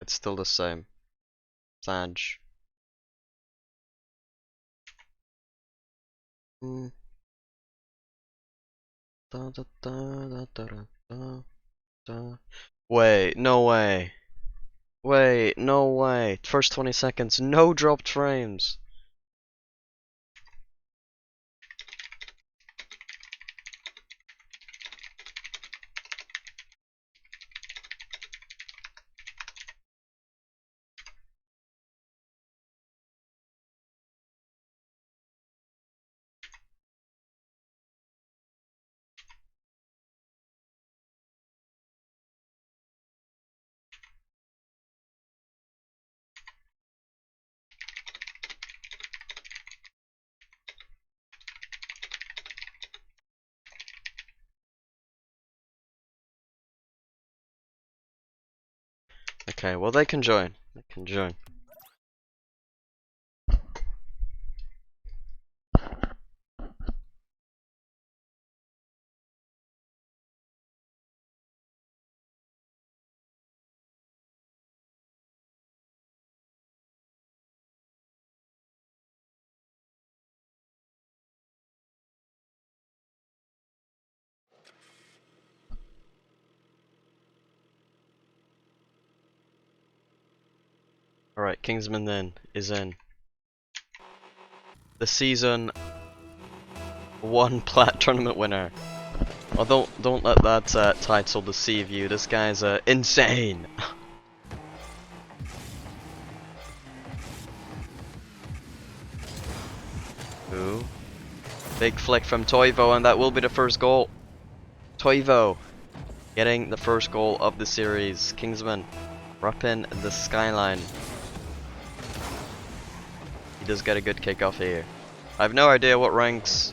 It's still the same. Sag. Mm. Da, da, da, da, da, da, da. Wait, no way. Wait, no way. First 20 seconds, no dropped frames. Okay, well they can join. They can join. Alright, Kingsman then is in. The season 1 plat tournament winner. Oh, don't let that title deceive you. This guy's insane. Ooh. Big flick from Toivo, and that will be the first goal. Toivo getting the first goal of the series. Kingsman wrapping the skyline. He does get a good kickoff here. I have no idea what ranks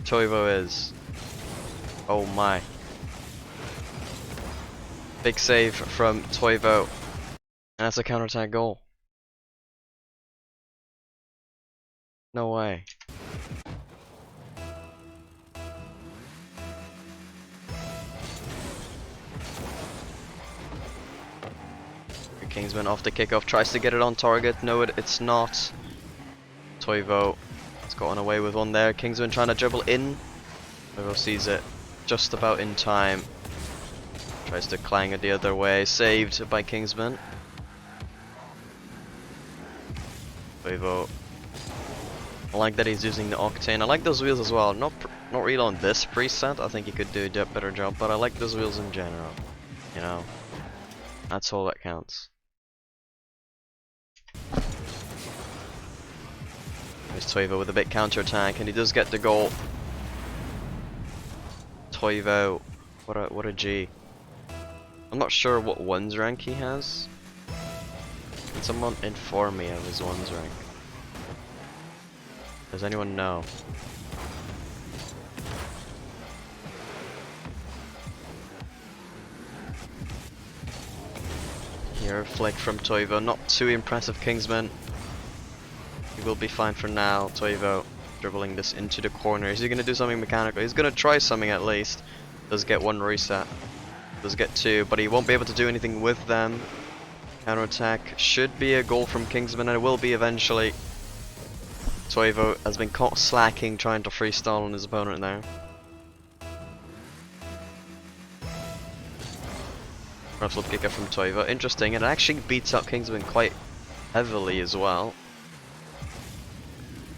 Toivo is. Oh my. Big save from Toivo. And that's a counter-attack goal. No way. Kingsman off the kickoff, tries to get it on target. No, it's not. Toivo has gotten away with one there. Kingsman trying to dribble in. Toivo sees it just about in time. Tries to clang it the other way. Saved by Kingsman. Toivo. I like that he's using the Octane. I like those wheels as well. Not really on this preset. I think he could do a better job, but I like those wheels in general. You know, that's all that counts. There's Toivo with a big counter attack, and he does get the goal. Toivo, what a G. I'm not sure what ones rank he has. Can someone inform me of his ones rank? Does anyone know? Here, flick from Toivo, not too impressive. Kingsman. He will be fine for now. Toivo dribbling this into the corner. Is he going to do something mechanical? He's going to try something at least. Does get one reset. Does get two, but he won't be able to do anything with them. Counter attack should be a goal from Kingsman, and it will be eventually. Toivo has been caught slacking, trying to freestyle on his opponent there. Flip kicker from Toivo. Interesting, and it actually beats up Kingsman quite heavily as well.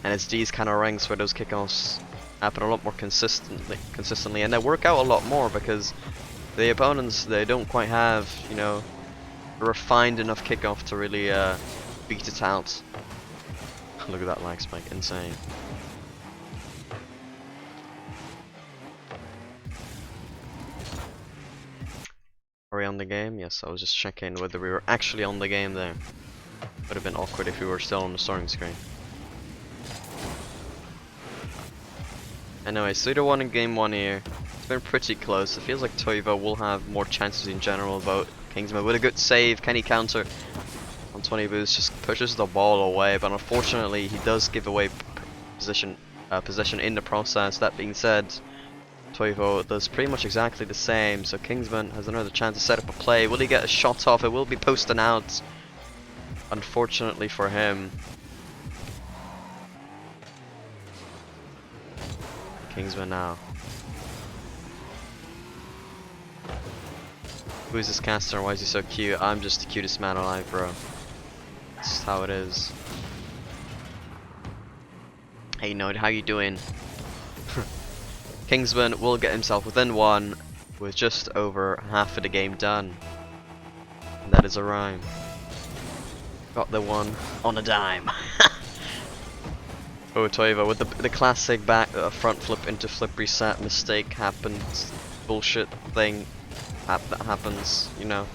And it's these kind of ranks where those kickoffs happen a lot more consistently, and they work out a lot more because the opponents, they don't quite have, you know, a refined enough kickoff to really beat it out. Look at that lag spike, insane. Are we on the game? Yes, I was just checking whether we were actually on the game there. Would have been awkward if we were still on the starting screen. Anyway, so 3-1 in game 1 here. It's been pretty close. It feels like Toivo will have more chances in general, but Kingsman with a good save. Can he counter? On 20 boost, just pushes the ball away, but unfortunately he does give away possession in the process. That being said, Toivo does pretty much exactly the same, so Kingsman has another chance to set up a play. Will he get a shot off? It will be posting out, unfortunately for him. Kingsman now. Who's this caster? Why is he so cute? I'm just the cutest man alive, bro. That's just how it is. Hey Node, how you doing? Kingsman will get himself within one with just over half of the game done. And that is a rhyme. Got the one on a dime. Oh, Toivo with the classic front flip into flip reset mistake happens, bullshit thing that happens, you know.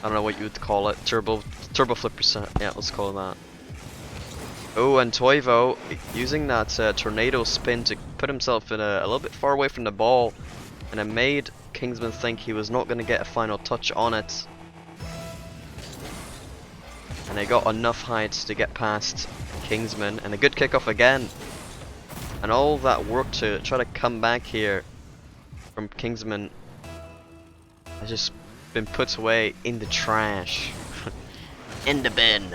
I don't know what you would call it. Turbo flip reset. Yeah, let's call it that. Oh, and Toivo using that tornado spin to put himself in a little bit far away from the ball, and it made Kingsman think he was not going to get a final touch on it. And they got enough height to get past Kingsman, and a good kickoff again. And all that work to try to come back here from Kingsman has just been put away in the trash. In the bin.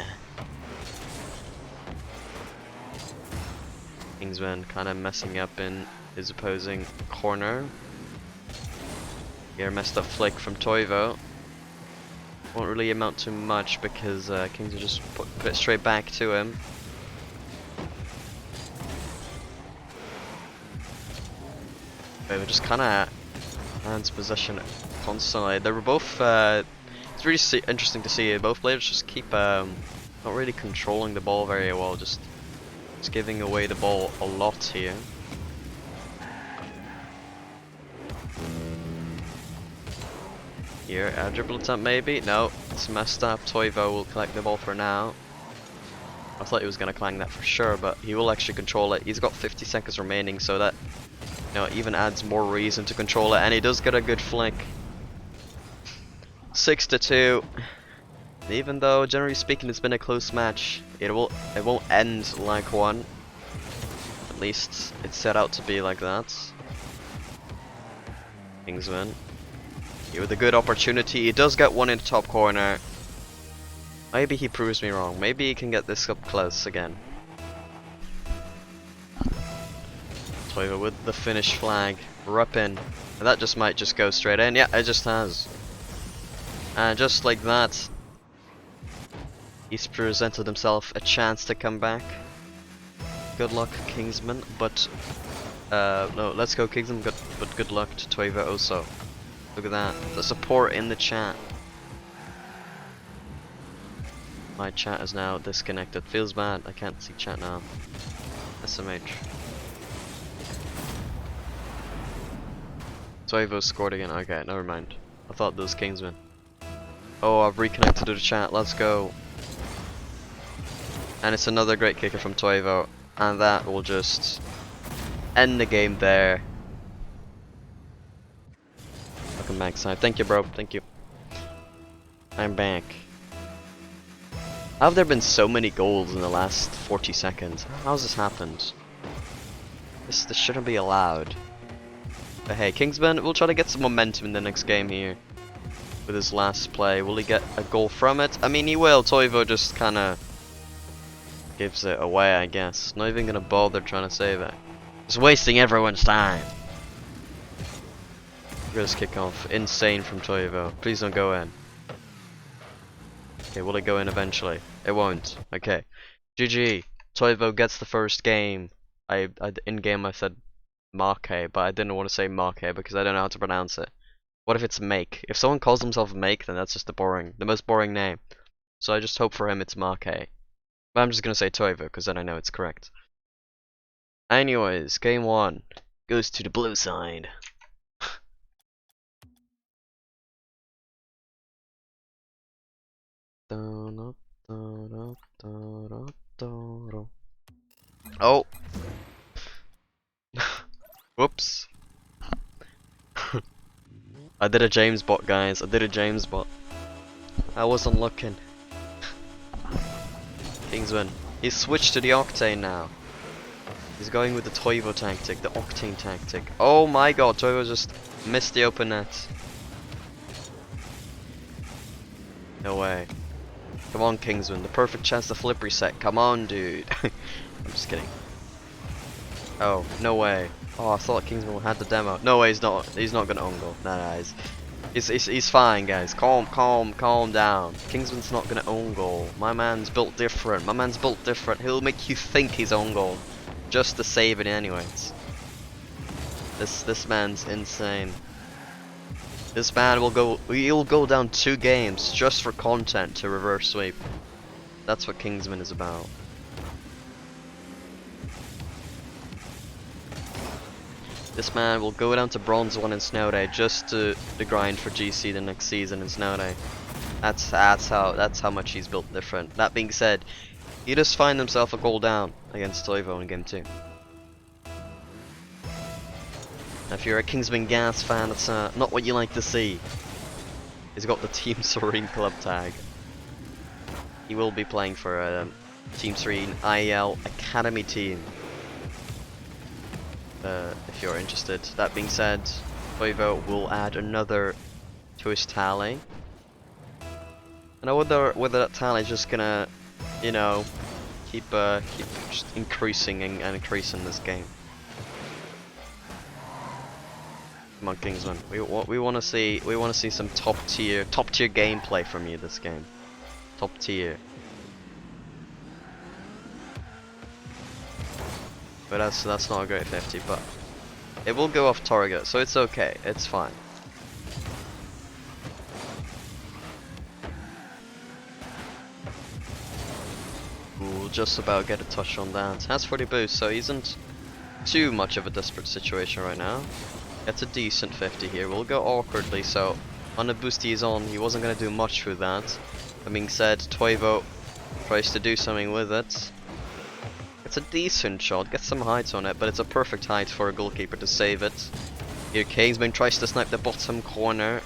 Kingsman kind of messing up in his opposing corner. Here, messed up flick from Toivo. Won't really amount to much because Kingsman just put it straight back to him. They just kind of hands possession constantly. They were both. It's really interesting to see. Both players just keep not really controlling the ball very well. Just giving away the ball a lot here. Here, a dribble attempt maybe? No, it's messed up. Toivo will collect the ball for now. I thought he was gonna clang that for sure, but he will actually control it. He's got 50 seconds remaining, so that, you know, even adds more reason to control it, and he does get a good flick. 6-2. Even though, generally speaking, it's been a close match, it won't end like one. At least it's set out to be like that. Kingsman here with a good opportunity. He does get one in the top corner. Maybe he proves me wrong. Maybe he can get this up close again. Toivo with the finish flag. We're up in. And that just might just go straight in. Yeah, it just has. And just like that, he's presented himself a chance to come back. Good luck, Kingsman. But no, let's go Kingsman. But good luck to Toivo also. Look at that, the support in the chat. My chat is now disconnected. Feels bad. I can't see chat now. SMH. Toivo scored again. Okay, never mind. I thought those Kingsmen. Oh, I've reconnected to the chat. Let's go. And it's another great kicker from Toivo, and that will just end the game there. Welcome back, side. Thank you, bro. Thank you. I'm back. How have there been so many goals in the last 40 seconds? How's this happened? This shouldn't be allowed. But hey, Kingsman will try to get some momentum in the next game here with his last play. Will he get a goal from it? I mean, he will. Toivo just kind of gives it away, I guess. Not even gonna bother trying to save it. Just wasting everyone's time. This kickoff, insane from Toivo. Please don't go in. Okay, will it go in eventually? It won't. Okay. GG. Toivo gets the first game. In game I said Marke, but I didn't want to say Marke because I don't know how to pronounce it. What if it's Make? If someone calls themselves Make, then that's just the most boring name. So I just hope for him it's Marke. But I'm just gonna say Toivo because then I know it's correct. Anyways, game 1 goes to the blue side. Oh. Whoops. I did a James bot, guys. I did a James bot. I wasn't looking. Kingsman. He's switched to the Octane now. He's going with the Toivo tactic, the Octane tactic. Oh my god, Toivo just missed the open net. No way. Come on, Kingsman, the perfect chance to flip reset. Come on, dude. I'm just kidding. Oh, no way. Oh, I thought Kingsman had the demo. No way, he's not gonna own goal. Nah, he's fine, guys. Calm down. Kingsman's not gonna own goal. My man's built different. He'll make you think he's own goal, just to save it anyways. This man's insane. This man he'll go down 2 games just for content to reverse sweep. That's what Kingsman is about. This man will go down to bronze 1 in Snow Day just to grind for GC the next season in Snow Day. That's how much he's built different. That being said, he just find himself a goal down against Toivo in game 2. Now, if you're a Kingsman Gas fan, that's not what you like to see. He's got the Team Serene club tag. He will be playing for Team Serene IEL Academy team. If you're interested. That being said, Toivo will add another to his tally. And I wonder whether that tally is just gonna, you know, keep just increasing and increasing this game. Come on, Kingsman. We want to see some top tier gameplay from you this game. Top tier. But that's not a great 50, but it will go off target, so it's okay. It's fine. We'll just about get a touch on that. Has 40 boost, so he isn't too much of a desperate situation right now. Gets a decent 50 here. We'll go awkwardly, so on the boost he's on, he wasn't going to do much with that. That being said, Toivo tries to do something with it. It's a decent shot, gets some height on it, but it's a perfect height for a goalkeeper to save it. Here Kingsman tries to snipe the bottom corner.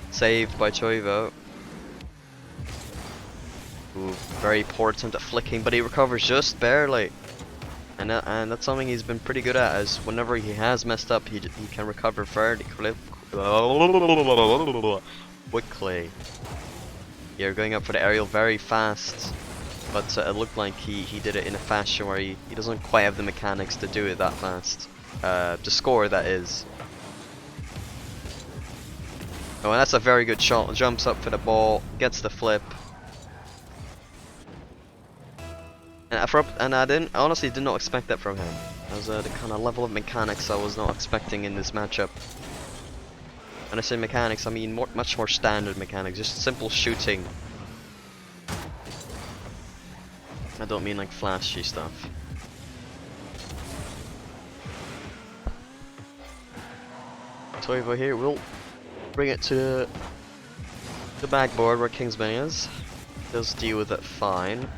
Saved by Toivo. Ooh, very poor attempt at flicking, but he recovers just barely. And that's something he's been pretty good at, as whenever he has messed up, he can recover fairly quickly. You're going up for the aerial very fast, but it looked like he did it in a fashion where he doesn't quite have the mechanics to do it that fast. To score, that is. Oh, and that's a very good shot. Jumps up for the ball, gets the flip. And I honestly did not expect that from him. That was the kind of level of mechanics I was not expecting in this matchup. When I say mechanics, I mean much more standard mechanics, just simple shooting. I don't mean like flashy stuff. Toivo here will bring it to the backboard where Kingsman is. Does deal with it fine.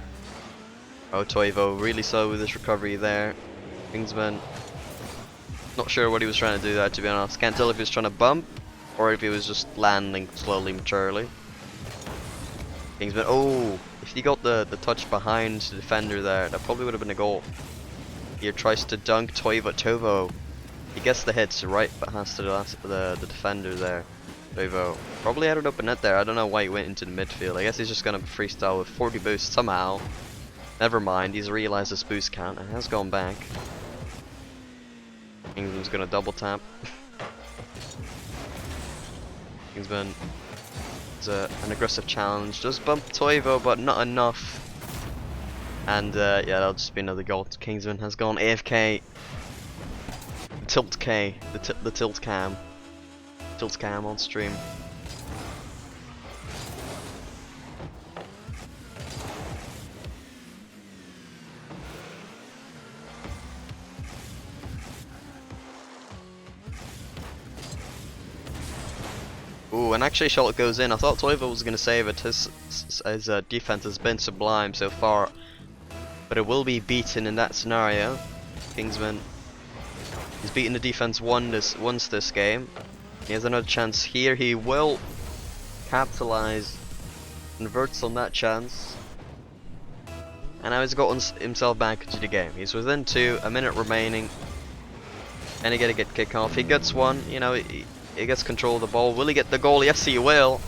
Oh, Toivo really slow with his recovery there. Kingsman, not sure what he was trying to do there, to be honest. Can't tell if he was trying to bump or if he was just landing slowly, maturely. Kingsman, oh, if he got the touch behind the defender there, that probably would have been a goal. Here tries to dunk Toivo. He gets the hits right past the defender there. Toivo probably had an open net there. I don't know why he went into the midfield. I guess he's just gonna freestyle with 40 boost somehow. Never mind, he's realized his boost count and has gone back. Kingsman's gonna double tap. Kingsman, it's an aggressive challenge. Does bump Toivo, but not enough. And yeah, that'll just be another goal. Kingsman has gone AFK. Tilt K, the tilt cam. Tilt cam on stream. Ooh, and actually shot goes in. I thought Toivo was going to save it. His defense has been sublime so far, but it will be beaten in that scenario. Kingsman, he's beaten the defense once this game. He has another chance here. He will capitalize, converts on that chance. And now he's gotten himself back into the game. He's within 2, a minute remaining. And he gotta get kick off. He gets one, you know, he gets control of the ball. Will he get the goal? Yes, he will.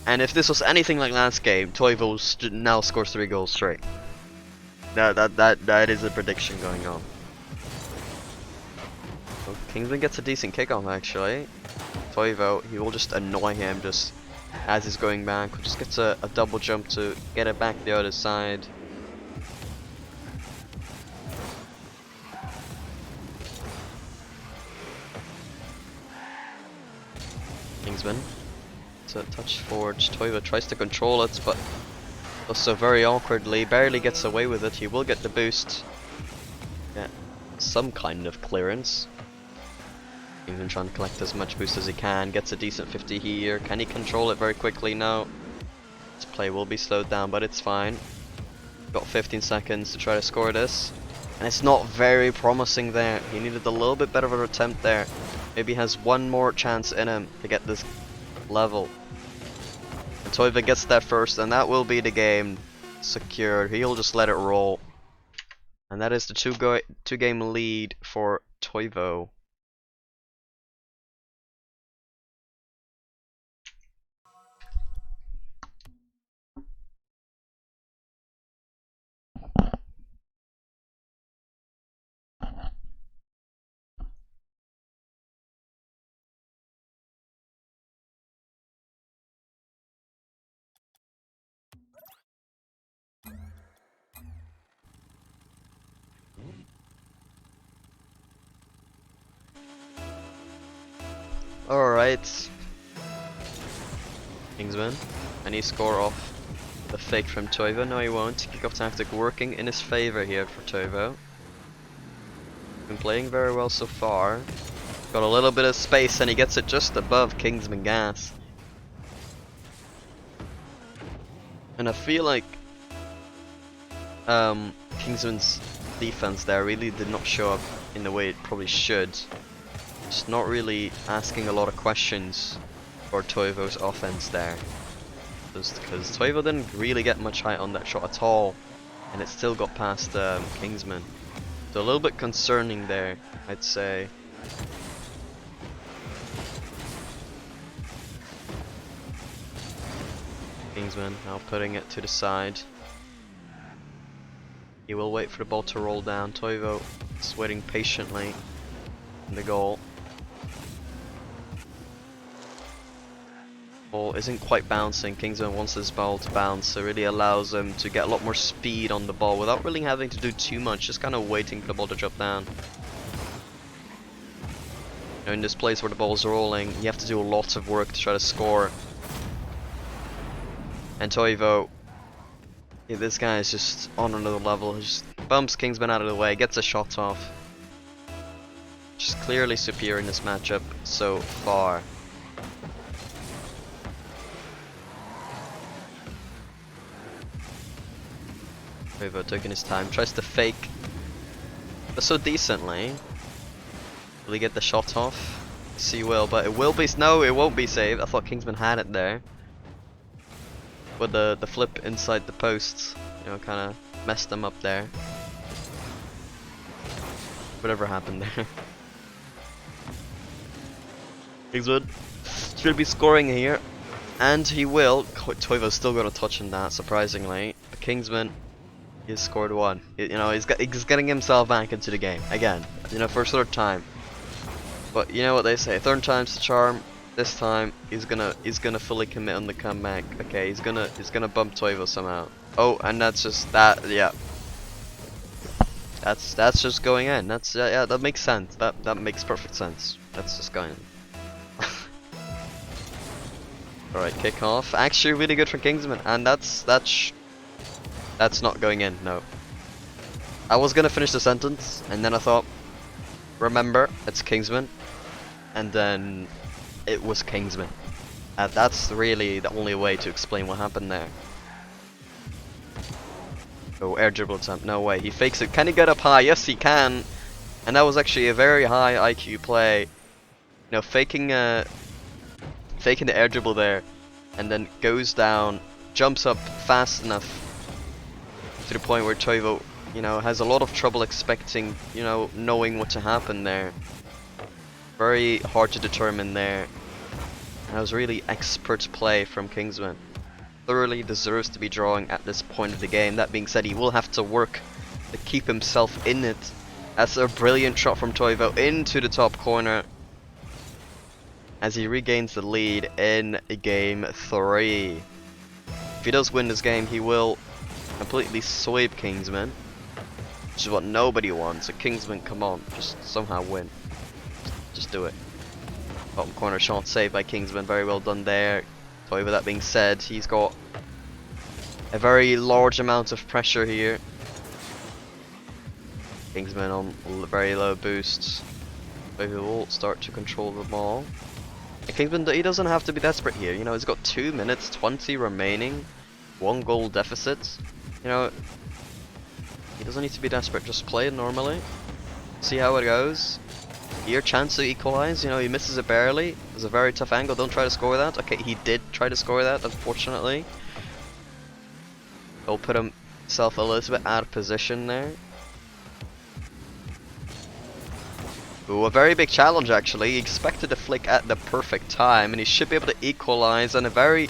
And if this was anything like last game, Toivo now scores 3 goals straight. That is a prediction going on. Well, Kingsman gets a decent kickoff actually. Toivo, he will just annoy him just as he's going back. Just gets a double jump to get it back the other side. Kingsman. It's a touch forward. Toivo tries to control it, but also very awkwardly, barely gets away with it. He will get the boost. Get some kind of clearance. Even trying to collect as much boost as he can. Gets a decent 50 here. Can he control it very quickly? No. His play will be slowed down, but it's fine. Got 15 seconds to try to score this. And it's not very promising there. He needed a little bit better of an attempt there. Maybe he has one more chance in him to get this level. And Toivo gets that first, and that will be the game secured. He'll just let it roll. And that is the two-game lead for Toivo. Alright. Kingsman. And he score off the fake from Toivo. No, he won't. Kickoff tactic working in his favor here for Toivo. Been playing very well so far. Got a little bit of space and he gets it just above Kingsman gas. And I feel like Kingsman's defense there really did not show up in the way it probably should. Just not really asking a lot of questions for Toivo's offense there. Just because Toivo didn't really get much height on that shot at all, and it still got past Kingsman. So a little bit concerning there, I'd say. Kingsman now putting it to the side. He will wait for the ball to roll down. Toivo is waiting patiently in the goal. Ball isn't quite bouncing. Kingsman wants his ball to bounce, so it really allows him to get a lot more speed on the ball without really having to do too much, just kind of waiting for the ball to drop down. You know, in this place where the ball's rolling, you have to do a lot of work to try to score. And Toivo, yeah, this guy is just on another level. He just bumps Kingsman out of the way, gets a shot off. Just clearly superior in this matchup so far. Toivo taking his time, tries to fake, but so decently. Will he get the shot off? Yes, he will, but it will be. No, it won't be saved. I thought Kingsman had it there. But the flip inside the posts, you know, kind of messed them up there. Whatever happened there. Kingsman should be scoring here, and he will. Toivo's still got a touch in that, surprisingly. But Kingsman, he's scored one. You know, he's getting himself back into the game again. You know, for a third time. But you know what they say, third time's the charm. This time he's gonna fully commit on the comeback. Okay, he's gonna bump Toivo somehow. Oh, and that's just that. Yeah. That's just going in. That's yeah, that makes sense. That makes perfect sense. That's just going in. Alright, kick off. Actually, really good for Kingsman, and that's not going in. No. I was gonna finish the sentence, and then I thought, remember, it's Kingsman, and then it was Kingsman. That's really the only way to explain what happened there. Oh, air dribble attempt. No way. He fakes it. Can he get up high? Yes, he can. And that was actually a very high IQ play. You know, faking the air dribble there, and then goes down, jumps up fast enough to the point where Toivo, you know, has a lot of trouble expecting, you know, knowing what to happen there. Very hard to determine there. And that was really expert play from Kingsman. Thoroughly deserves to be drawing at this point of the game. That being said, he will have to work to keep himself in it. That's a brilliant shot from Toivo into the top corner as he regains the lead in game 3. If he does win this game, he will completely sweep Kingsman, which is what nobody wants. So Kingsman, come on, just somehow win. Just do it. Bottom corner shot saved by Kingsman, very well done there. However, that being said, he's got a very large amount of pressure here. Kingsman on very low boosts. But he will start to control the ball. And Kingsman, he doesn't have to be desperate here. You know, he's got 2 minutes 20 remaining. 1 goal deficit. You know, he doesn't need to be desperate. Just play it normally. See how it goes. Here, chance to equalize. You know, he misses it barely. It's a very tough angle. Don't try to score that. Okay, he did try to score that, unfortunately. He'll put himself a little bit out of position there. Ooh, a very big challenge actually. He expected the flick at the perfect time, and he should be able to equalize on a very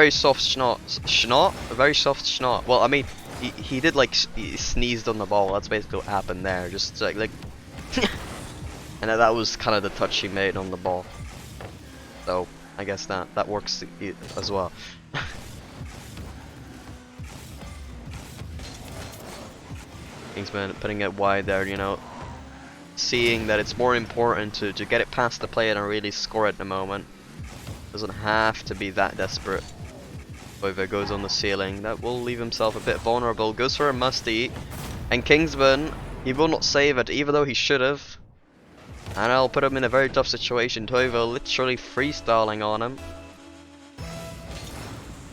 soft schnot. A very soft schnot. Well, I mean, he did like he sneezed on the ball. That's basically what happened there. Just like and that was kind of the touch he made on the ball. So I guess that works as well. Kingsman putting it wide there, you know, seeing that it's more important to get it past the plate and really score at the moment. Doesn't have to be that desperate. Toivo goes on the ceiling. That will leave himself a bit vulnerable. Goes for a must-eat. And Kingsman, he will not save it, even though he should have. And I'll put him in a very tough situation. Toivo literally freestyling on him.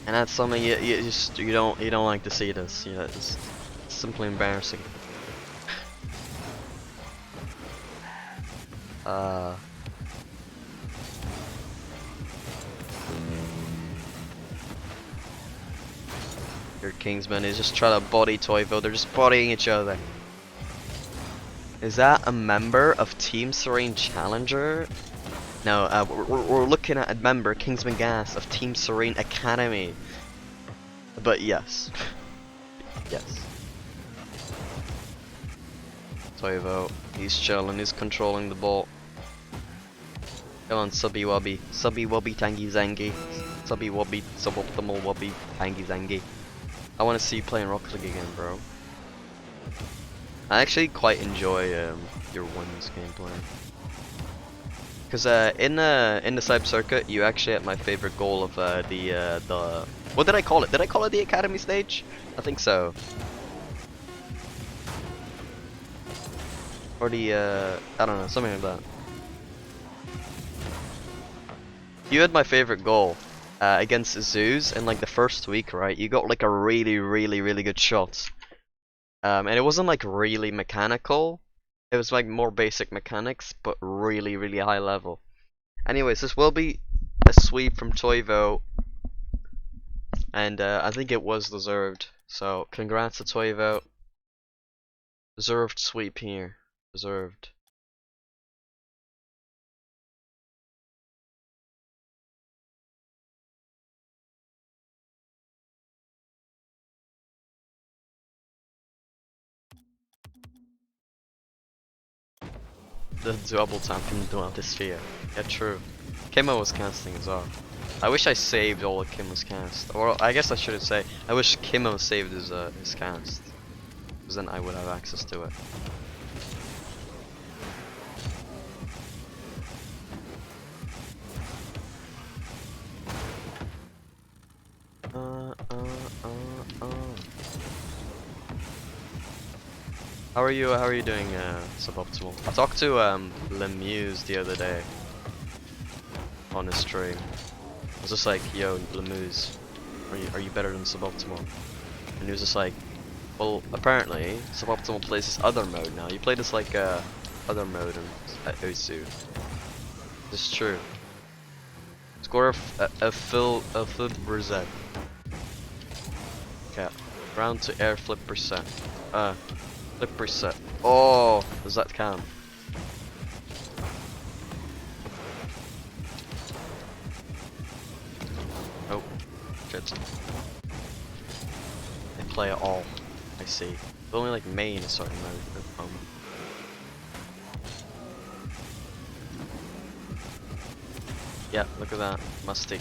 And that's something you don't like to see this. You know, it's simply embarrassing. Your Kingsman is just trying to body Toivo. They're just bodying each other. Is that a member of Team Serene Challenger? No, we're looking at a member, Kingsman Gas, of Team Serene Academy. But yes. Yes. Toivo, he's chilling, he's controlling the ball. Come on, subby wobby. Subby wobby tangy zangy. Subby wobby, suboptimal wobby tangy zangy. I want to see you playing Rocket League again, bro. I actually quite enjoy your wins gameplay. Cause in the Cyber Circuit, you actually had my favorite goal of the what did I call it? Did I call it the Academy stage? I think so. Or the I don't know, something like that. You had my favorite goal against Zeus in like the first week, right? You got like a really good shot. And it wasn't like really mechanical. It was like more basic mechanics, but really high level. Anyways, this will be a sweep from Toivo, and I think it was deserved. So congrats to Toivo. Deserved sweep here. Deserved. The double tap from the sphere. Yeah, true. Kimmo was casting as well. I wish I saved all of Kimmo's cast. Or I guess I should say, I wish Kimmo saved his cast. Because then I would have access to it. How are you doing, Suboptimal? I talked to Lemuse the other day on his stream. I was just like, yo, Lemuse, are you better than Suboptimal? And he was just like, well, apparently Suboptimal plays this other mode now. You play this like other mode at Osu. This is true. Score a full reset. Okay, Ground to air flip reset. Flip reset. Oh, does that count? Oh, shit. They play it all. I see. But only like main a certain mode at the moment. Yeah, look at that. Musty.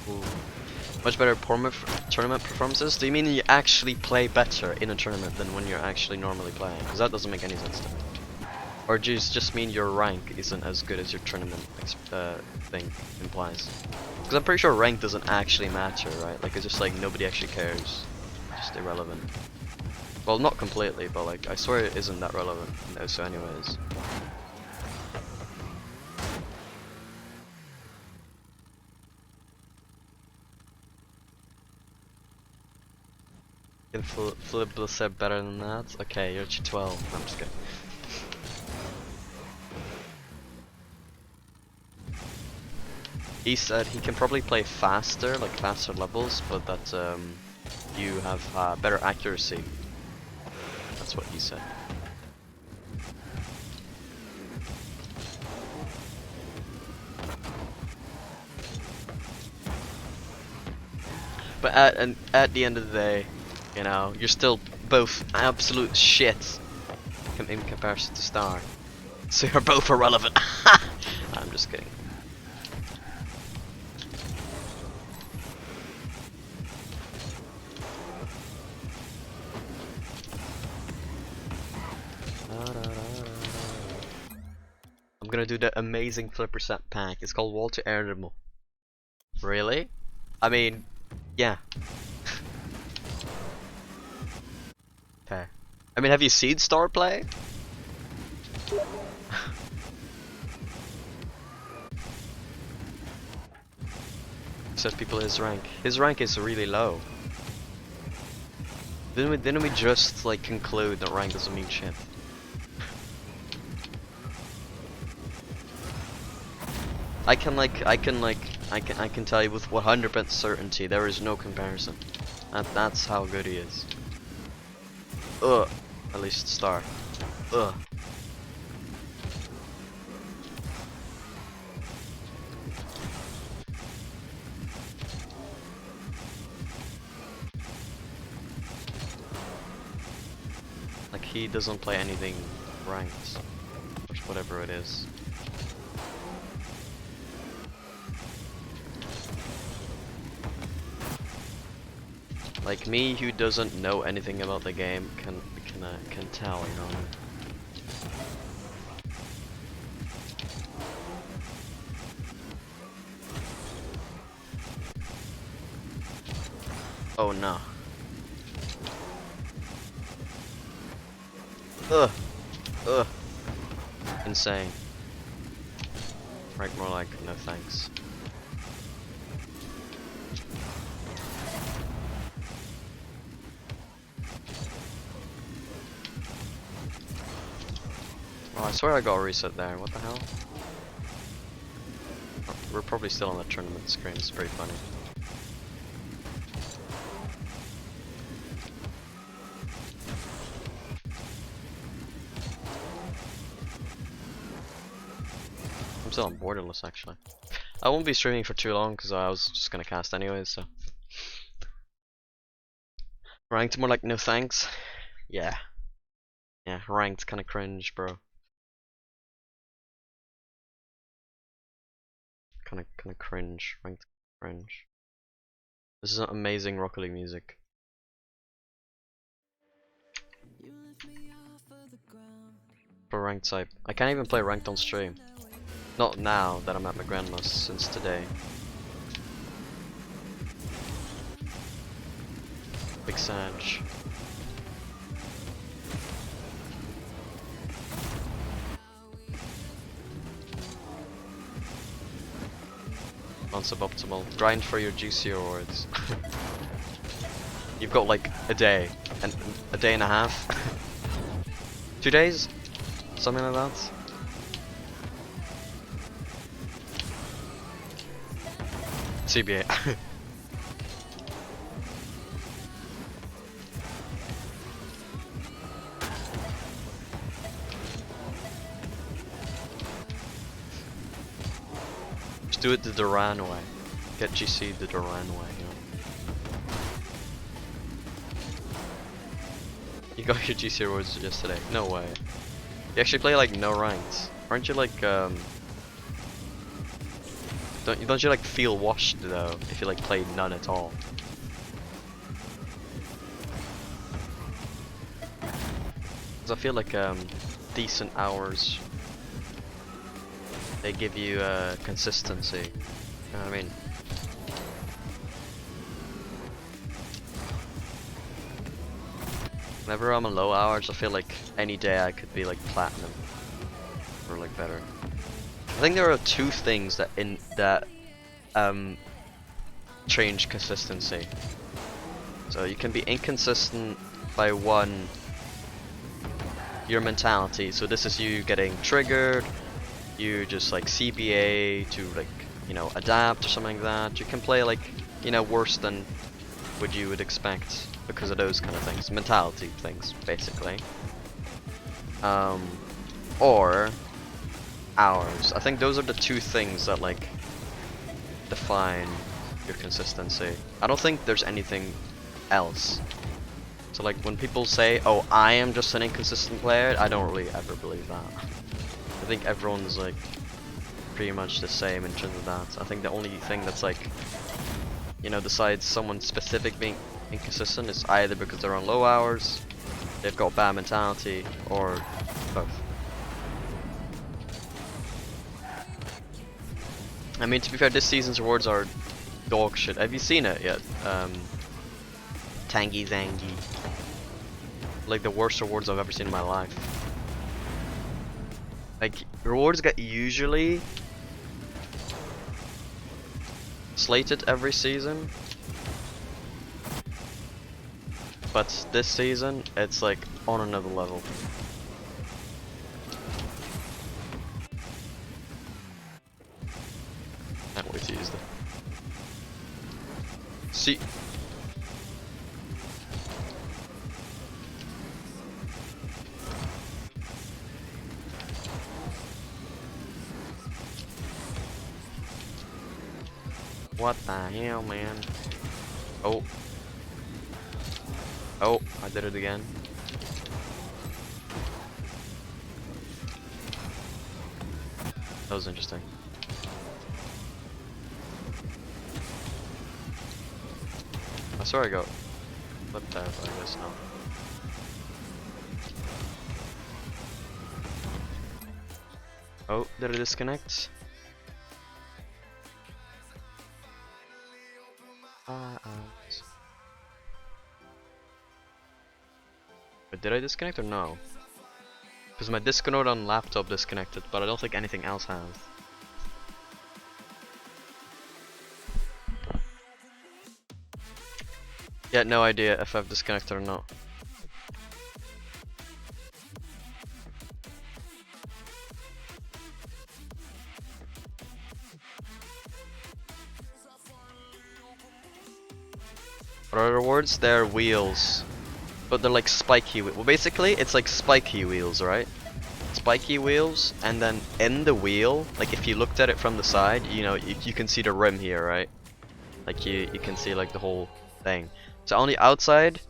Ooh. Much better tournament performances? Do you mean you actually play better in a tournament than when you're actually normally playing? Because that doesn't make any sense to me. Or do you just mean your rank isn't as good as your tournament thing implies? Because I'm pretty sure rank doesn't actually matter, right? Like, it's just like nobody actually cares. Just irrelevant. Well, not completely, but like, I swear it isn't that relevant. No, so anyways. Can Flip said better than that? Okay, you're 12. I'm just kidding. He said he can probably play faster, like faster levels, but that you have better accuracy. That's what he said. But at the end of the day, you know, you're still both absolute shit in comparison to Star. So you're both irrelevant. I'm just kidding. I'm gonna do the amazing flipper set pack. It's called Wall to Air Demo. Really? I mean, yeah. Okay. I mean, have you seen Star play? Says people his rank. His rank is really low. Didn't we just like conclude that rank doesn't mean shit? I can tell you with 100% certainty there is no comparison. That's how good he is. At least Star. Like, he doesn't play anything ranked, or whatever it is. Like me, who doesn't know anything about the game, can tell, you know. Oh no. Insane. Right, more like no thanks. Oh, I swear I got a reset there. What the hell? We're probably still on the tournament screen. It's pretty funny. I'm still on borderless actually. I won't be streaming for too long because I was just gonna cast anyways. So ranked more like no thanks. Yeah, ranked kind of cringe, bro. Kind of cringe. Ranked cringe. This is amazing Rocket League music. For ranked type, I can't even play ranked on stream. Not now that I'm at my grandma's since today. Big Sag. Suboptimal. Grind for your GC awards. You've got like a day and a half. 2 days, something like that. CBA. Just do it the Duran way. Get GC the Duran way, you know. You got your GC rewards yesterday? No way. You actually play like no ranks. Aren't you like don't you like feel washed though if you like play none at all? Cause I feel like decent hours, they give you consistency. You know what I mean? Whenever I'm on low hours, I feel like any day I could be like platinum or like better. I think there are two things that change consistency. So you can be inconsistent by one, your mentality. So this is you getting triggered, you just like CBA to like, you know, adapt or something like that. You can play like, you know, worse than what you would expect because of those kind of things, mentality things basically. Or hours. I think those are the two things that like define your consistency. I don't think there's anything else. So like when people say, oh, I am just an inconsistent player, I don't really ever believe that. I think everyone's like pretty much the same in terms of that. I think the only thing that's like, you know, besides someone specific being inconsistent is either because they're on low hours, they've got bad mentality, or both. I mean, to be fair, this season's rewards are dog shit. Have you seen it yet? Tangy Zangy. Like the worst rewards I've ever seen in my life. Like, rewards get usually slated every season, but this season, it's like on another level. Can't wait to use them. See. What the hell, man? Oh. Oh, I did it again. That was interesting. I swear I got flipped out, I guess not. Oh, did I disconnect? But did I disconnect or no? Because my Discord on laptop disconnected, but I don't think anything else has. Yeah, no idea if I've disconnected or not. What are the rewards? They're wheels. But they're like spiky. Well, basically, it's like spiky wheels, right? Spiky wheels, and then in the wheel, like if you looked at it from the side, you know, you can see the rim here, right? Like you can see like the whole thing. So on the outside,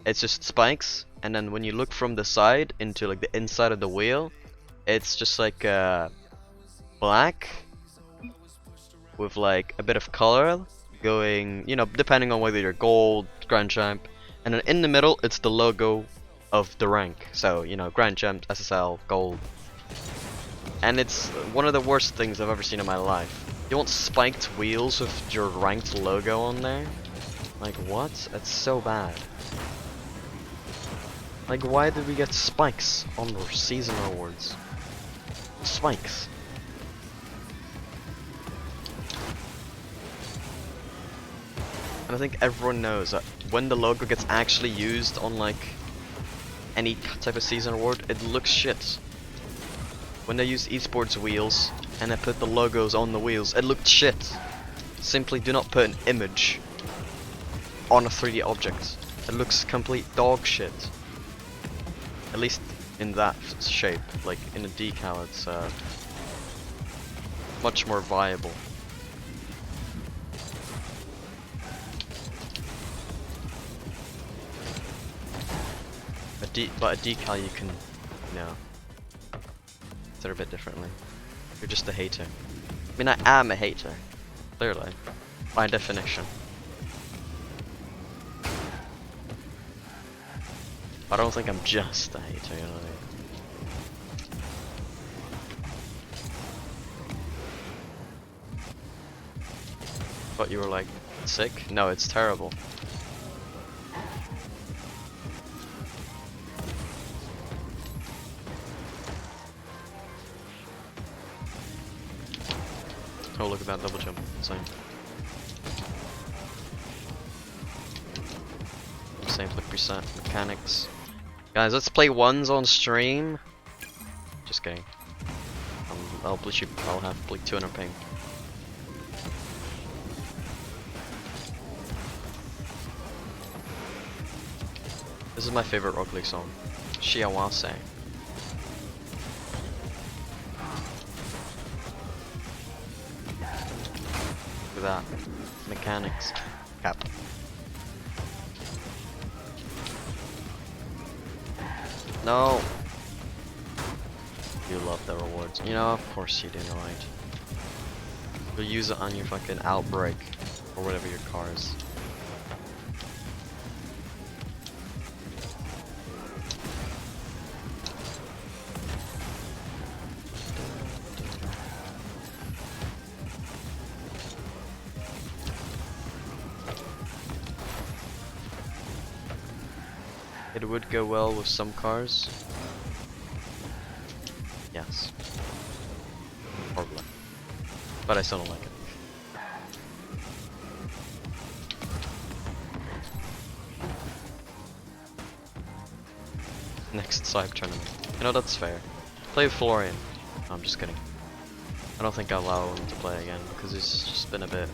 it's just spikes, and then when you look from the side into like the inside of the wheel, it's just like black with like a bit of color going, you know, depending on whether you're gold, grand champ. And then in the middle, it's the logo of the rank. So, you know, Grand Champ, SSL, Gold. And it's one of the worst things I've ever seen in my life. You want spiked wheels with your ranked logo on there? Like, what? That's so bad. Like, why did we get spikes on the season rewards? Spikes. And I think everyone knows that when the logo gets actually used on like any type of season award, it looks shit. When they used esports wheels and I put the logos on the wheels, it looked shit. Simply do not put an image on a 3D object. It looks complete dog shit. At least in that shape. Like in a decal, it's much more viable. But a decal you can, you know, consider a bit differently. You're just a hater. I mean, I am a hater, clearly, by definition. I don't think I'm just a hater, you know what I mean? Thought you were like, sick? No, it's terrible. Oh, look at that double jump. Insane. Same flip reset mechanics. Guys, let's play ones on stream. Just kidding. I'll have like 200 ping. This is my favorite Rocket League song. Shiawase. Look at that. Mechanics. Cap. No! You love the rewards. You know, of course you do, right? You'll use it on your fucking outbreak. Or whatever your car is. It would go well with some cars. Yes. Probably. But I still don't like it. Next Cyber tournament. You know, that's fair. Play with Florian. No, I'm just kidding. I don't think I'll allow him to play again because he's just been a bit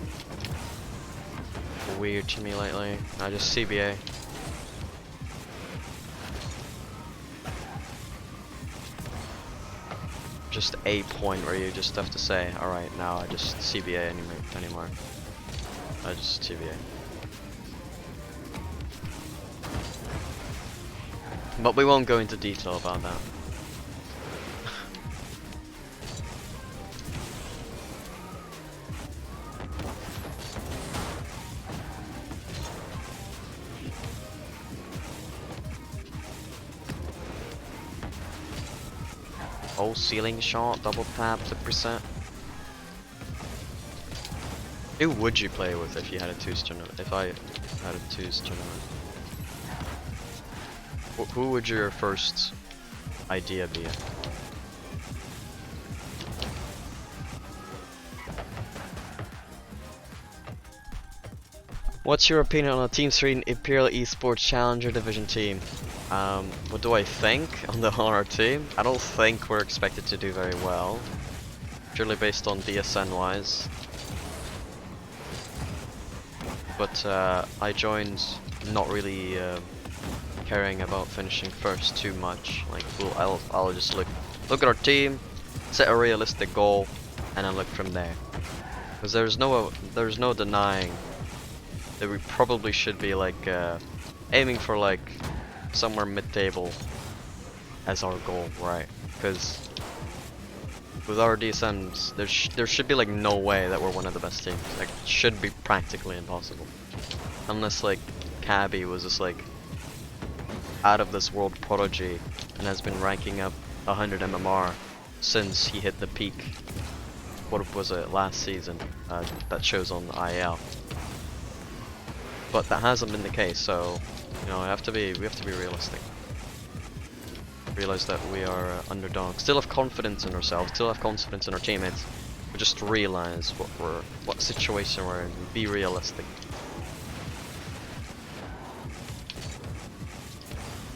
weird to me lately. I just CBA. Just a point where you just have to say, alright, now I just CBA anymore. I just CBA. But we won't go into detail about that. Oh, ceiling shot, double tap, flip reset. Who would you play with if you had a twos tournament? If I had a twos tournament, who would your first idea be? What's your opinion on a Team Serene Imperial Esports Challenger Division team? What do I think on our team? I don't think we're expected to do very well. Purely based on DSN wise. But I joined not really caring about finishing first too much. Like, I'll just look at our team, set a realistic goal, and then look from there. Because there's no denying that we probably should be like aiming for like somewhere mid-table as our goal, right? Because with our DSMs, there should be like no way that we're one of the best teams. Like, it should be practically impossible, unless like Cabby was just like out of this world prodigy and has been ranking up 100 MMR since he hit the peak. What was it, last season? That shows on the IL. But that hasn't been the case, so you know, we have to be realistic. Realize that we are underdogs. Still have confidence in ourselves. Still have confidence in our teammates. But just realize what situation we're in. Be realistic.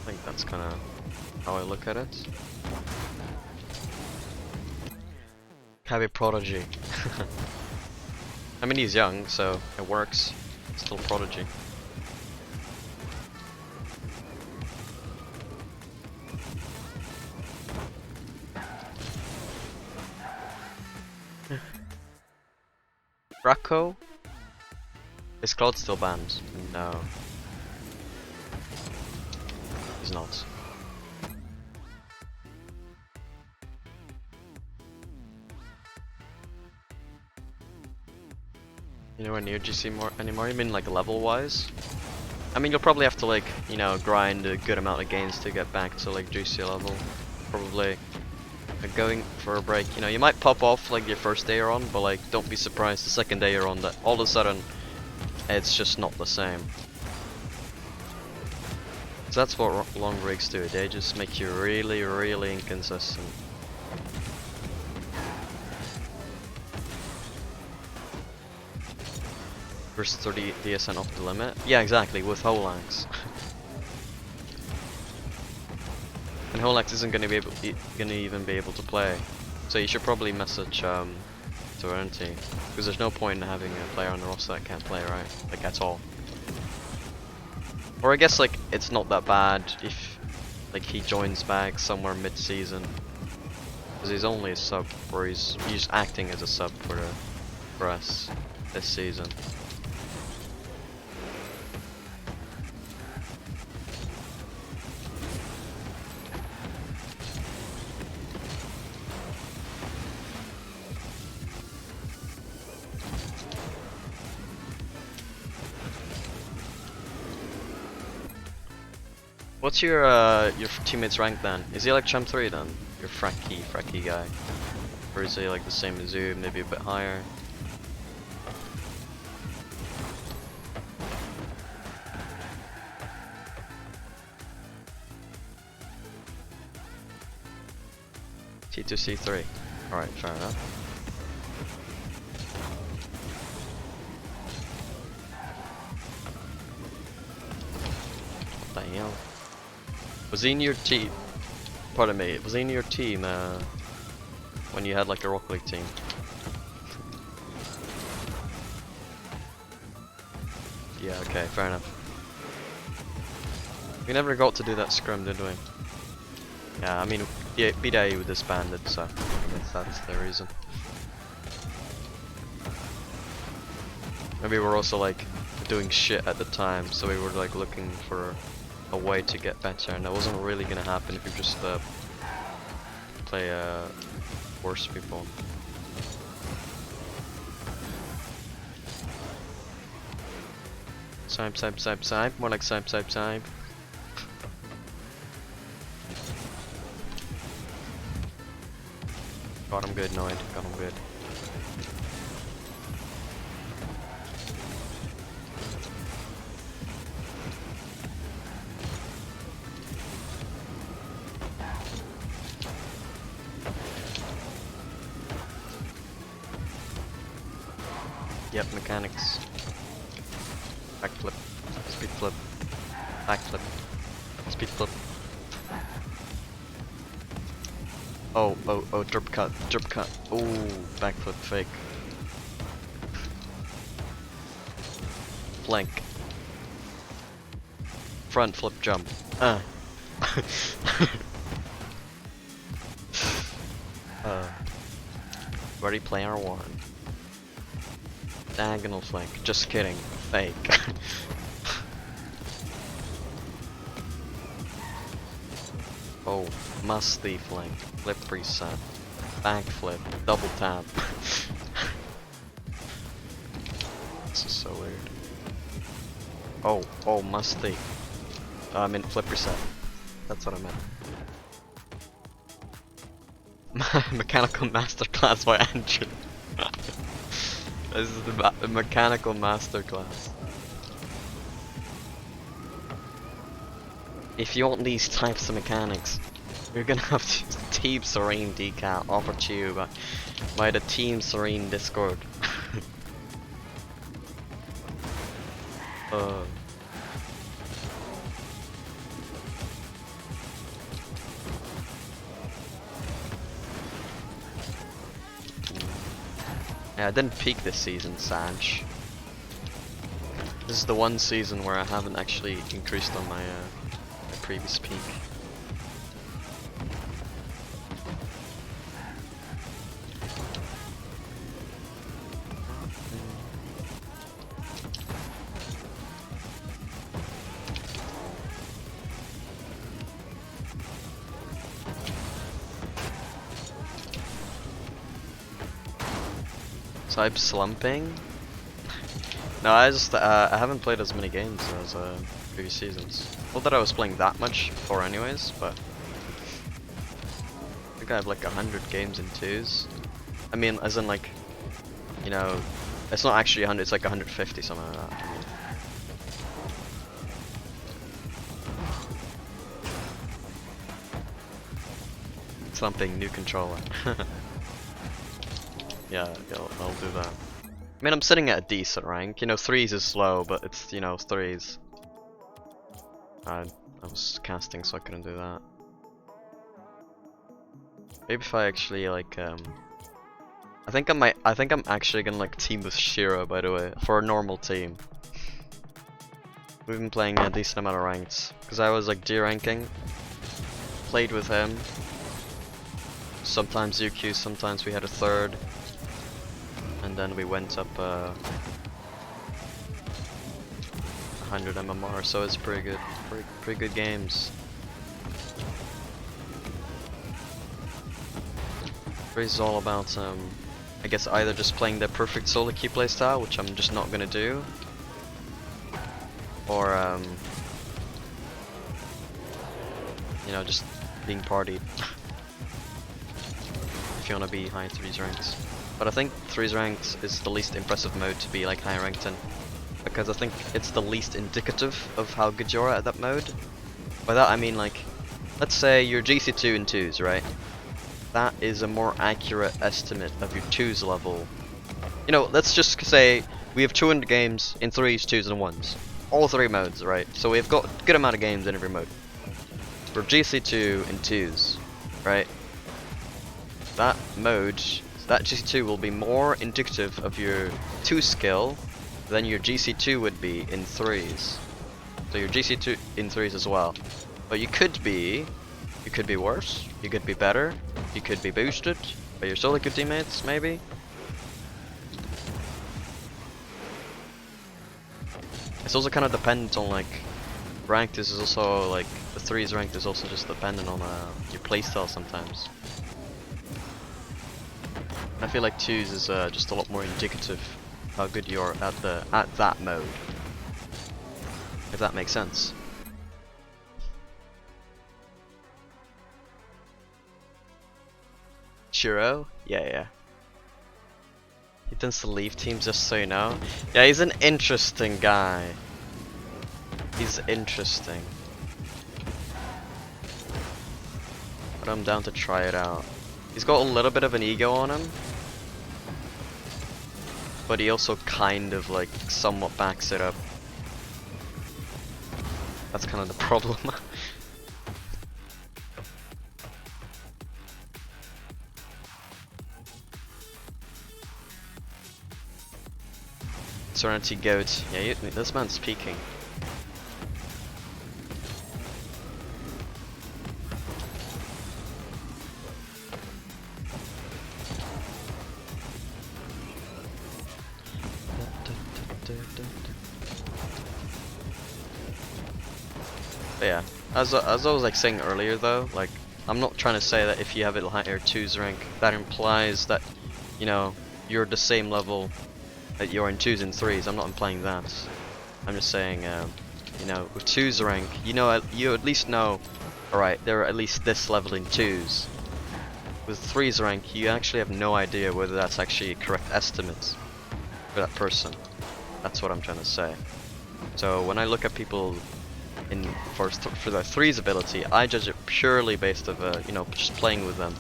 I think that's kind of how I look at it. Cabby Prodigy. I mean, he's young, so it works. Still Prodigy. Racco? Is Claude still banned? No. He's not. You nowhere near GC more anymore? You mean like level wise? I mean, you'll probably have to like, you know, grind a good amount of games to get back to like GC level. Probably going for a break. You know, you might pop off like your first day you're on, but like don't be surprised the second day you're on that all of a sudden it's just not the same. So that's what long rigs do. They just make you really, really inconsistent. Versus 30 DSN off the limit. Yeah, exactly, with Holax. And Holax isn't gonna even be able to play. So you should probably message Serenity, because there's no point in having a player on the roster that can't play, right? Like at all. Or I guess like it's not that bad if like he joins back somewhere mid-season, because he's only a sub, or he's acting as a sub for us this season. What's your teammate's rank then? Is he like Champ 3 then? Your fracky guy? Or is he like the same as you, maybe a bit higher? T2, C3. Alright, fair enough. What the hell? Was he in your team? Pardon me, was he in your team when you had like a Rock League team? Yeah, okay, fair enough. We never got to do that scrum, did we? Yeah, I mean, yeah, BDA was disbanded, so I guess that's the reason. Maybe we're also like doing shit at the time, so we were like looking for a way to get better, and that wasn't really gonna happen if you just play worse people. Sime, more like sime. Got him good, Noid, got him good. Yep, mechanics. Backflip, speed flip, backflip, speed flip. Oh, drip cut. Oh, backflip fake. Flank. Front flip jump. Ready player one. Diagonal flank. Just kidding. Fake. Oh, musty flank. Flip preset. Backflip. Double tap. This is so weird. Oh, musty. I meant flip reset. That's what I meant. Mechanical masterclass by Andrew. This is the mechanical masterclass. If you want these types of mechanics, you're gonna have to Team Serene decal offered to you by the Team Serene Discord. Yeah, I didn't peak this season, Sanj. This is the one season where I haven't actually increased on my, my previous peak. So I'm slumping. No, I haven't played as many games as previous seasons. Not that I was playing that much before, anyways, but I think I have like 100 games in twos. I mean, as in like, you know, it's not actually 100. It's like 150, something like that. Slumping, new controller. Yeah, I'll do that. I mean, I'm sitting at a decent rank. You know, 3s is slow, but it's, you know, 3s. I was casting, so I couldn't do that. Maybe if I actually like, I think I'm actually gonna like team with Shiro, by the way, for a normal team. We've been playing a decent amount of ranks, because I was like D-ranking, played with him. Sometimes UQ, sometimes we had a third. And then we went up 100 MMR, so it's pretty good, pretty good games. It's all about, I guess, either just playing the perfect solo queue playstyle, which I'm just not gonna do, or you know, just being partied. If you wanna be high 3s ranks. But I think 3s ranked is the least impressive mode to be like high ranked in, because I think it's the least indicative of how good you are at that mode. By that I mean, like, let's say you're GC2 in 2s, right? That is a more accurate estimate of your 2s level. You know, let's just say we have 200 games in 3s, 2s and 1s. All 3 modes, right? So we've got a good amount of games in every mode. For GC2 in 2s, right? That mode, that GC2 will be more indicative of your 2 skill than your GC2 would be in 3s. So your GC2 in 3s as well. But you could be worse, you could be better, you could be boosted by your solo queue teammates, maybe. It's also kind of dependent on, like, ranked is also, like, the 3s ranked is also just dependent on your playstyle sometimes. I feel like 2s is just a lot more indicative of how good you are at that mode. If that makes sense. Shiro? Yeah. He tends to leave teams, just so you know. Yeah, he's an interesting guy. He's interesting. But I'm down to try it out. He's got a little bit of an ego on him. But he also kind of, like, somewhat backs it up. That's kind of the problem. Serenity Goat. Yeah, this man's peaking. But yeah, as I was like saying earlier though, like, I'm not trying to say that if you have a higher 2s rank, that implies that, you know, you're the same level that you're in 2s and 3s. I'm not implying that. I'm just saying, you know, with 2s rank, you know, you at least know, alright, they're at least this level in 2s. With 3s rank, you actually have no idea whether that's actually correct estimates for that person. That's what I'm trying to say. So when I look at people for their 3s ability, I judge it purely based of you know, just playing with them.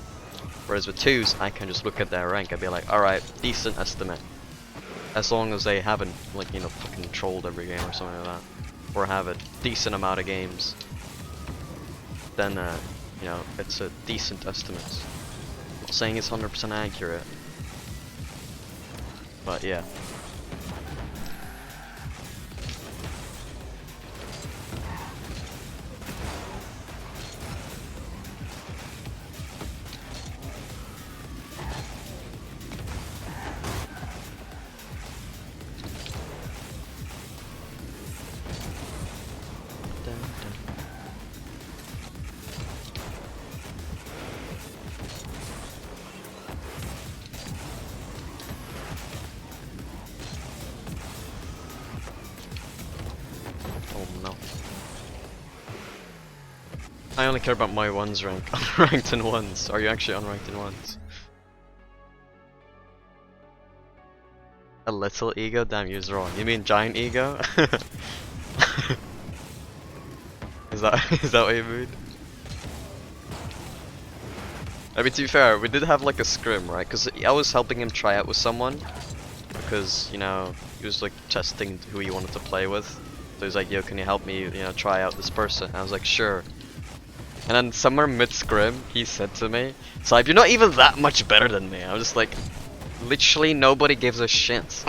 Whereas with 2s, I can just look at their rank and be like, alright, decent estimate. As long as they haven't, like, you know, fucking trolled every game or something like that, or have a decent amount of games, then you know, it's a decent estimate. I'm not saying it's 100% accurate. But yeah. Oh no. I only care about my ones rank. Unranked in ones. Are you actually unranked in ones? A little ego? Damn, you was wrong. You mean giant ego? Is that what you mean? I mean, to be fair, we did have like a scrim, right? Because I was helping him try out with someone. Because, you know, he was like testing who he wanted to play with. So he was like, yo, can you help me, you know, try out this person? And I was like, sure. And then somewhere mid-scrim, he said to me, Saib, you're not even that much better than me. I was just like, literally nobody gives a shit.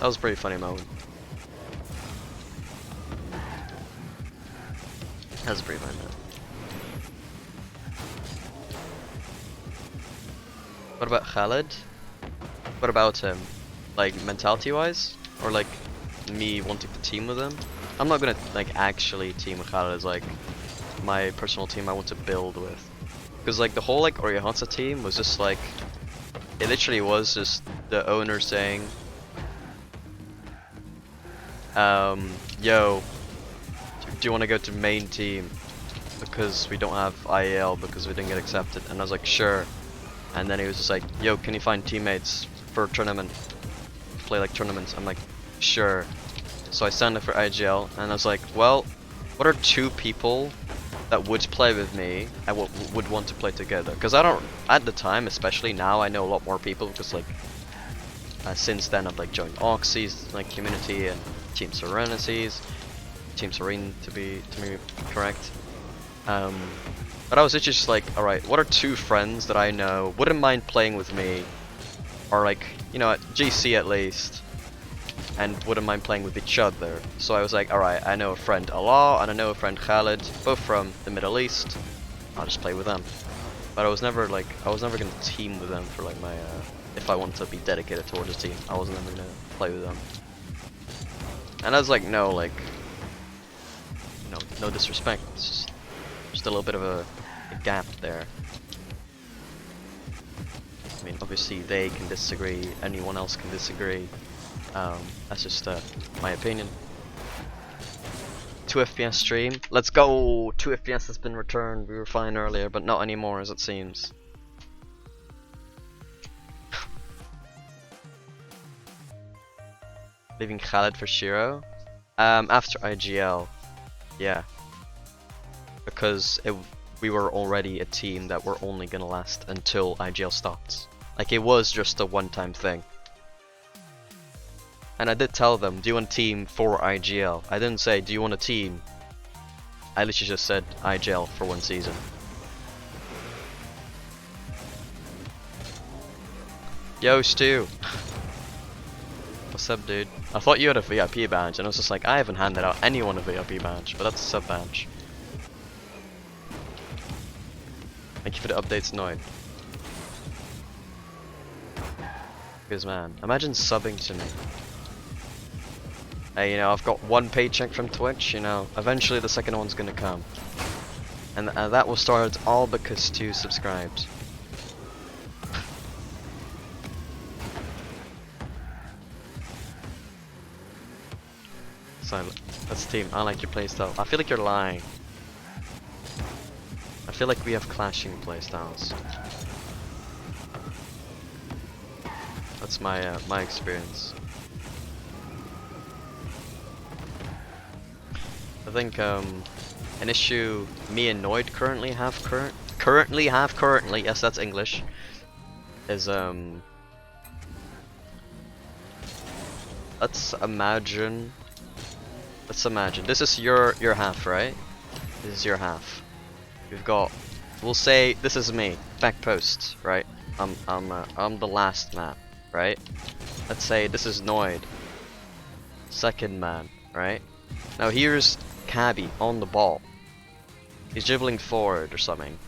That was a pretty funny moment. That was a pretty funny moment. What about Khaled? What about him? Like, mentality-wise? Or like, me wanting to team with him? I'm not gonna, like, actually team with Khaled as, like, my personal team I want to build with. Because, like, the whole, like, Orihasa team was just, like, it literally was just the owner saying, yo, do you want to go to main team? Because we don't have IEL because we didn't get accepted. And I was like, sure. And then he was just like, yo, can you find teammates for a tournament? Play like tournaments. I'm like, sure. So I signed up for IGL and I was like, well, what are two people that would play with me and would want to play together? Because I don't, at the time, especially now, I know a lot more people because like since then I've like joined Aucksey's like community and Team Serene to be correct. But I was literally just like, alright, what are two friends that I know wouldn't mind playing with me, or like, you know, at GC at least, and wouldn't mind playing with each other. So I was like, alright, I know a friend Allah and I know a friend Khaled, both from the Middle East. I'll just play with them. But I was never gonna team with them for like my if I wanted to be dedicated towards a team. I wasn't ever gonna play with them. And I was like, no, like, no disrespect. It's just a little bit of a gap there. I mean, obviously they can disagree, anyone else can disagree. That's just my opinion. 2 FPS stream. Let's go! 2 FPS has been returned. We were fine earlier, but not anymore as it seems. Leaving Khaled for Shiro? After IGL. Yeah. Because we were already a team that were only gonna last until IGL stopped. Like, it was just a one-time thing. And I did tell them, do you want a team for IGL? I didn't say, do you want a team? I literally just said IGL for one season. Yo, Stu! What's up, dude? I thought you had a VIP badge, and I was just like, I haven't handed out anyone a VIP badge, but that's a sub badge. Thank you for the updates, Noid. Because man, imagine subbing to me. Hey, you know, I've got one paycheck from Twitch, you know, eventually the second one's gonna come. And that will start all because Stu subscribed. Silent. That's the team. I like your playstyle. I feel like you're lying. I feel like we have clashing playstyles. That's my my experience. I think an issue me and Noid currently have yes, that's English, is let's imagine this is your half, right? This is your half. We've got, we'll say this is me. back post, right? I'm the last man, right? Let's say this is Noid, second man, right? Now here's Cabby on the ball. He's dribbling forward or something,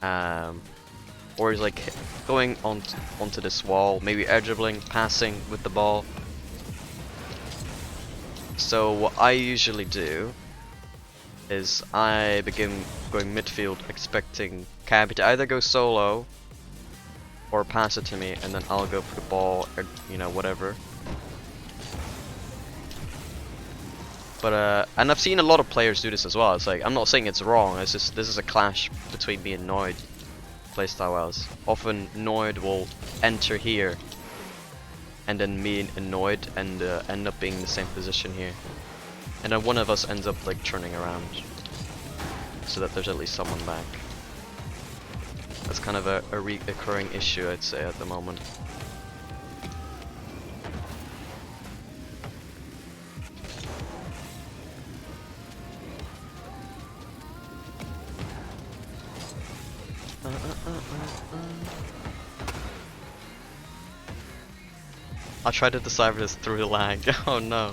or he's like going onto this wall, maybe air dribbling, passing with the ball. So what I usually do is I begin going midfield, expecting Cabby to either go solo or pass it to me, and then I'll go for the ball, or you know, whatever. But and I've seen a lot of players do this as well. It's like, I'm not saying it's wrong, it's just this is a clash between me and Noid playstyle wise. Often Noid will enter here and then me and Noid and end up being in the same position here. And then one of us ends up like turning around so that there's at least someone back. That's kind of a recurring issue, I'd say, at the moment. I tried to decipher this through lag. Oh no.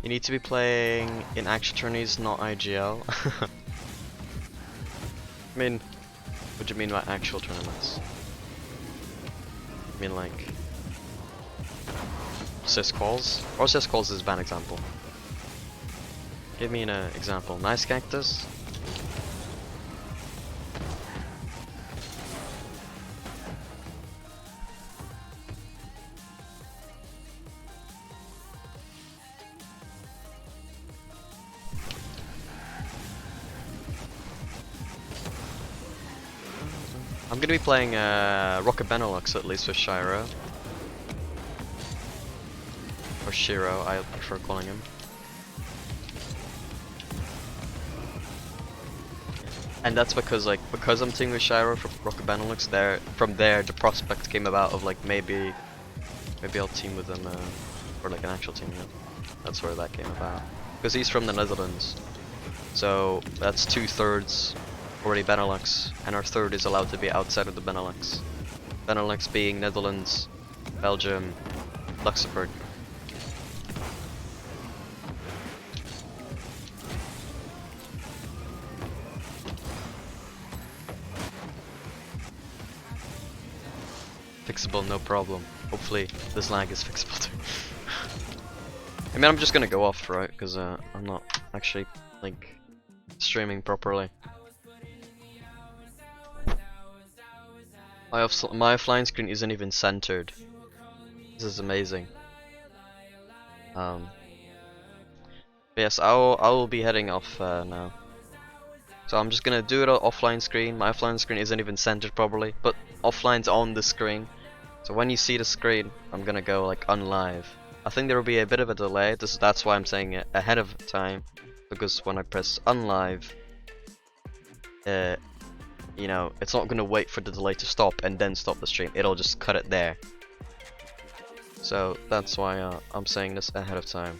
You need to be playing in actual tourneys, not IGL. I mean, what do you mean by actual tournaments? I mean like syscalls? Or syscalls is a bad example. Give me an example. Nice cactus? I'm gonna be playing Rocket Benelux at least with Shiro. Or Shiro, I prefer calling him. And that's because I'm teaming with Shiro from Rocket Benelux, from there the prospect came about of like maybe I'll team with him or like an actual team, you know? That's where that came about. Because he's from the Netherlands. So that's 2/3 already Benelux, and our third is allowed to be outside of the Benelux. Benelux being Netherlands, Belgium, Luxembourg. Fixable, no problem. Hopefully this lag is fixable too. I mean, I'm just gonna go off, right? Because I'm not actually like streaming properly. My offline screen isn't even centered. This is amazing. Yes, I will be heading off now. So I'm just gonna do it on offline screen. My offline screen isn't even centered properly, but offline's on the screen. So when you see the screen, I'm gonna go like unlive. I think there will be a bit of a delay. That's why I'm saying it ahead of time, because when I press unlive, you know, it's not gonna wait for the delay to stop and then stop the stream. It'll just cut it there. So that's why I'm saying this ahead of time.